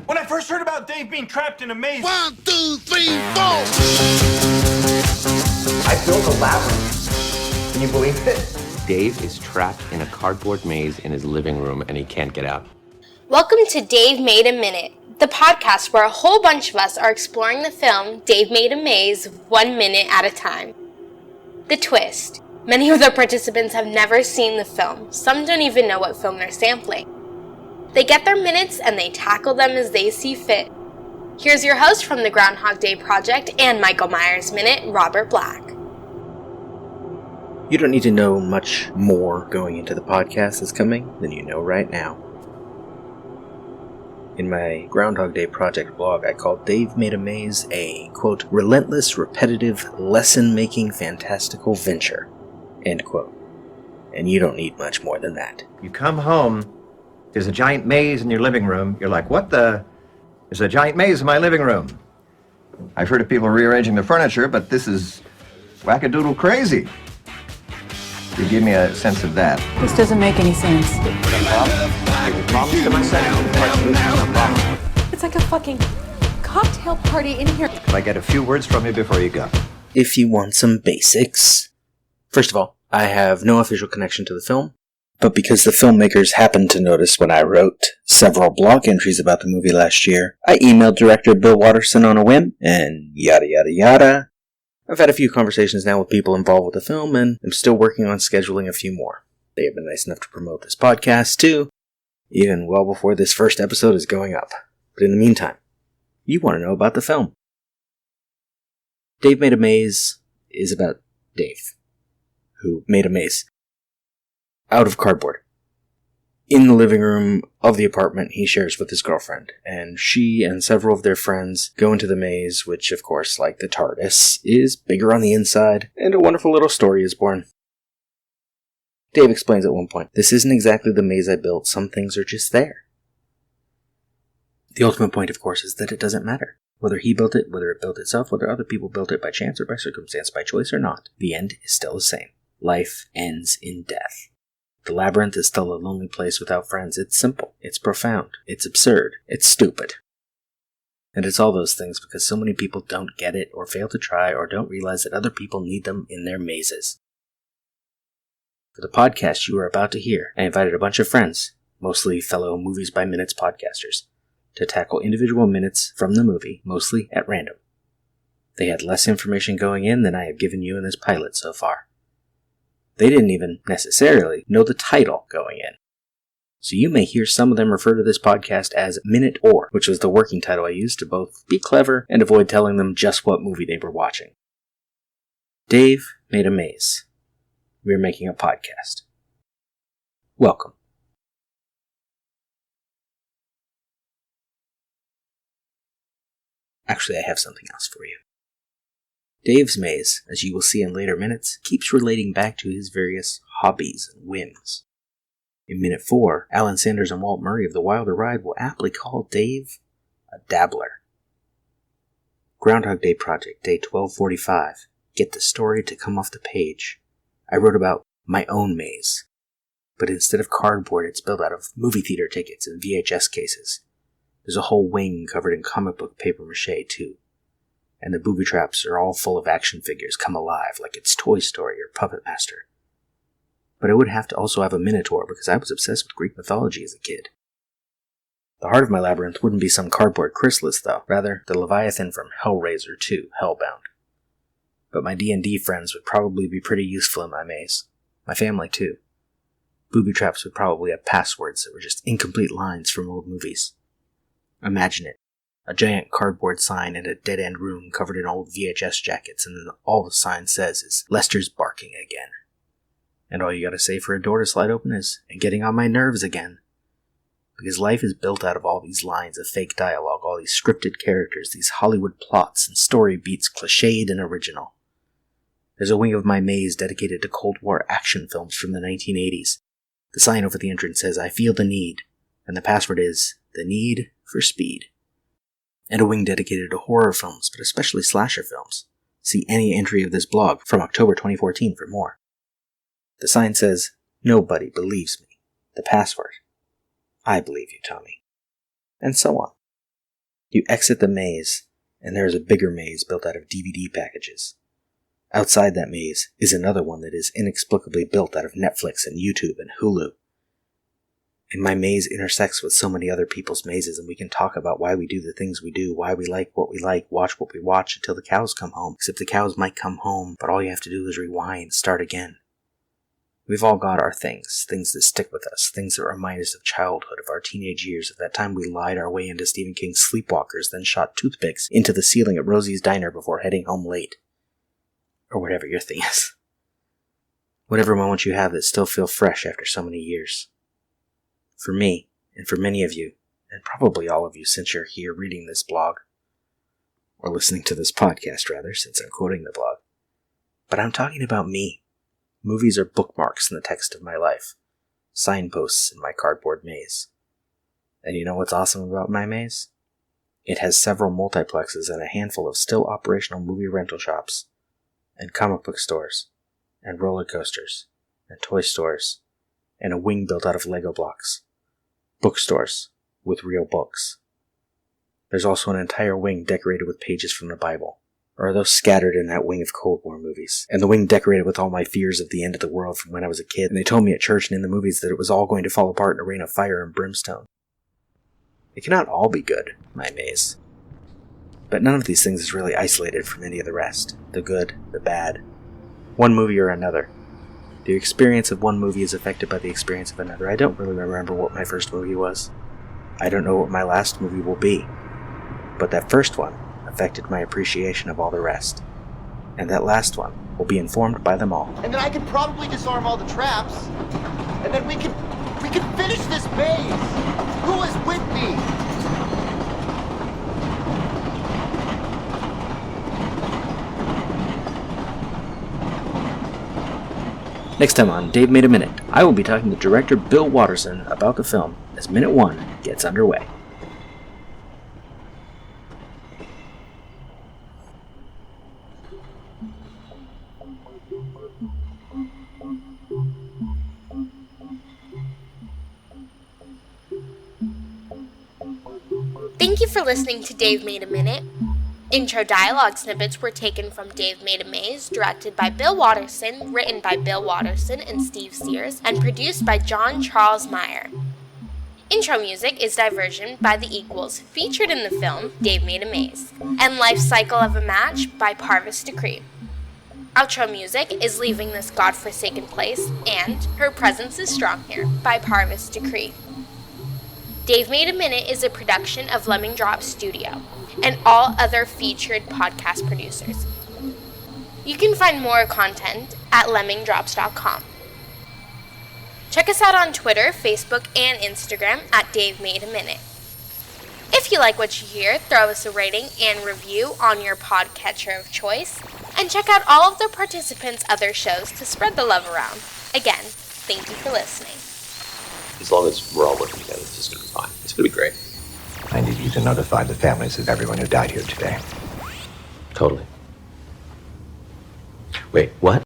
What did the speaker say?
When I first heard about Dave being trapped in a maze... 1, 2, 3, 4! I built a labyrinth. Can you believe it? Dave is trapped in a cardboard maze in his living room and he can't get out. Welcome to Dave Made a Minute, the podcast where a whole bunch of us are exploring the film Dave Made a Maze 1 minute at a time. The twist. Many of the participants have never seen the film. Some don't even know what film they're sampling. They get their minutes and they tackle them as they see fit. Here's your host from the Groundhog Day Project and Michael Myers Minute, Robert Black. You don't need to know much more going into the podcast that's coming than you know right now. In my Groundhog Day Project blog, I called Dave Made a Maze a, quote, relentless, repetitive, lesson-making, fantastical venture, end quote. And you don't need much more than that. You come home, there's a giant maze in your living room. You're like, what the? There's a giant maze in my living room. I've heard of people rearranging their furniture, but this is wackadoodle crazy. You give me a sense of that. This doesn't make any sense. It's like a fucking cocktail party in here. Can I get a few words from you before you go? If you want some basics. First of all, I have no official connection to the film, but because the filmmakers happened to notice when I wrote several blog entries about the movie last year, I emailed director Bill Watterson on a whim, and yada yada yada. I've had a few conversations now with people involved with the film, and I'm still working on scheduling a few more. They have been nice enough to promote this podcast, too, even well before this first episode is going up. But in the meantime, you want to know about the film. Dave Made a Maze is about Dave, who made a maze out of cardboard in the living room of the apartment he shares with his girlfriend, and she and several of their friends go into the maze, which, of course, like the TARDIS, is bigger on the inside, and a wonderful little story is born. Dave explains at one point, "This isn't exactly the maze I built, some things are just there." The ultimate point, of course, is that it doesn't matter. Whether he built it, whether it built itself, whether other people built it by chance or by circumstance, by choice or not, the end is still the same. Life ends in death. The labyrinth is still a lonely place without friends. It's simple. It's profound. It's absurd. It's stupid. And it's all those things because so many people don't get it or fail to try or don't realize that other people need them in their mazes. For the podcast you are about to hear, I invited a bunch of friends, mostly fellow Movies by Minutes podcasters, to tackle individual minutes from the movie, mostly at random. They had less information going in than I have given you in this pilot so far. They didn't even necessarily know the title going in. So you may hear some of them refer to this podcast as Minute Or, which was the working title I used to both be clever and avoid telling them just what movie they were watching. Dave Made a Maze. We're making a podcast. Welcome. Actually, I have something else for you. Dave's maze, as you will see in later minutes, keeps relating back to his various hobbies and whims. In Minute 4, Alan Sanders and Walt Murray of The Wilder Ride will aptly call Dave a dabbler. Groundhog Day Project, Day 1245. Get the story to come off the page. I wrote about my own maze. But instead of cardboard, it's built out of movie theater tickets and VHS cases. There's a whole wing covered in comic book papier-mâché, too. And the booby traps are all full of action figures come alive like it's Toy Story or Puppet Master. But I would have to also have a Minotaur because I was obsessed with Greek mythology as a kid. The heart of my labyrinth wouldn't be some cardboard chrysalis, though. Rather, the Leviathan from Hellraiser 2, Hellbound. But my D&D friends would probably be pretty useful in my maze. My family, too. Booby traps would probably have passwords that were just incomplete lines from old movies. Imagine it. A giant cardboard sign in a dead-end room covered in old VHS jackets, and then all the sign says is, "Lester's barking again." And all you gotta say for a door to slide open is, "And getting on my nerves again." Because life is built out of all these lines of fake dialogue, all these scripted characters, these Hollywood plots and story beats cliched and original. There's a wing of my maze dedicated to Cold War action films from the 1980s. The sign over the entrance says, "I feel the need," and the password is, "The need for speed." And a wing dedicated to horror films, but especially slasher films. See any entry of this blog from October 2014 for more. The sign says, "Nobody believes me." The password, "I believe you, Tommy." And so on. You exit the maze, and there is a bigger maze built out of DVD packages. Outside that maze is another one that is inexplicably built out of Netflix and YouTube and Hulu. And my maze intersects with so many other people's mazes, and we can talk about why we do the things we do, why we like, watch what we watch until the cows come home. Except the cows might come home, but all you have to do is rewind, start again. We've all got our things that stick with us, things that remind us of childhood, of our teenage years, of that time we lied our way into Stephen King's Sleepwalkers, then shot toothpicks into the ceiling at Rosie's Diner before heading home late. Or whatever your thing is. Whatever moments you have that still feel fresh after so many years. For me, and for many of you, and probably all of you since you're here reading this blog, or listening to this podcast rather, since I'm quoting the blog, but I'm talking about me. Movies are bookmarks in the text of my life, signposts in my cardboard maze. And you know what's awesome about my maze? It has several multiplexes and a handful of still operational movie rental shops, and comic book stores, and roller coasters, and toy stores, and a wing built out of Lego blocks. Bookstores with real books. There's also an entire wing decorated with pages from the Bible, or are those scattered in that wing of Cold War movies, and the wing decorated with all my fears of the end of the world from when I was a kid, and they told me at church and in the movies that it was all going to fall apart in a rain of fire and brimstone. It cannot all be good, my maze. But none of these things is really isolated from any of the rest. The good, the bad. One movie or another. The experience of one movie is affected by the experience of another. I don't really remember what my first movie was. I don't know what my last movie will be. But that first one affected my appreciation of all the rest. And that last one will be informed by them all. And then I can probably disarm all the traps. And then we can finish this maze. Who is with me? Next time on Dave Made a Minute, I will be talking to director Bill Watterson about the film as Minute 1 gets underway. Thank you for listening to Dave Made a Minute. Intro dialogue snippets were taken from Dave Made a Maze, directed by Bill Watterson, written by Bill Watterson and Steve Sears, and produced by John Charles Meyer. Intro music is Diversion by The Equals, featured in the film Dave Made a Maze, and Life Cycle of a Match by Parvis Decree. Outro music is Leaving This God-Forsaken Place and Her Presence is Strong Here by Parvis Decree. Dave Made a Minute is a production of Lemming Drop Studio and all other featured podcast producers. You can find more content at lemmingdrops.com. Check us out on Twitter, Facebook, and Instagram at Dave Made a Minute. If you like what you hear, throw us a rating and review on your podcatcher of choice, and check out all of the participants' other shows to spread the love around. Again, thank you for listening. As long as we're all working together, this is going to be fine. It's going to be great. I need you to notify the families of everyone who died here today. Totally. Wait, what?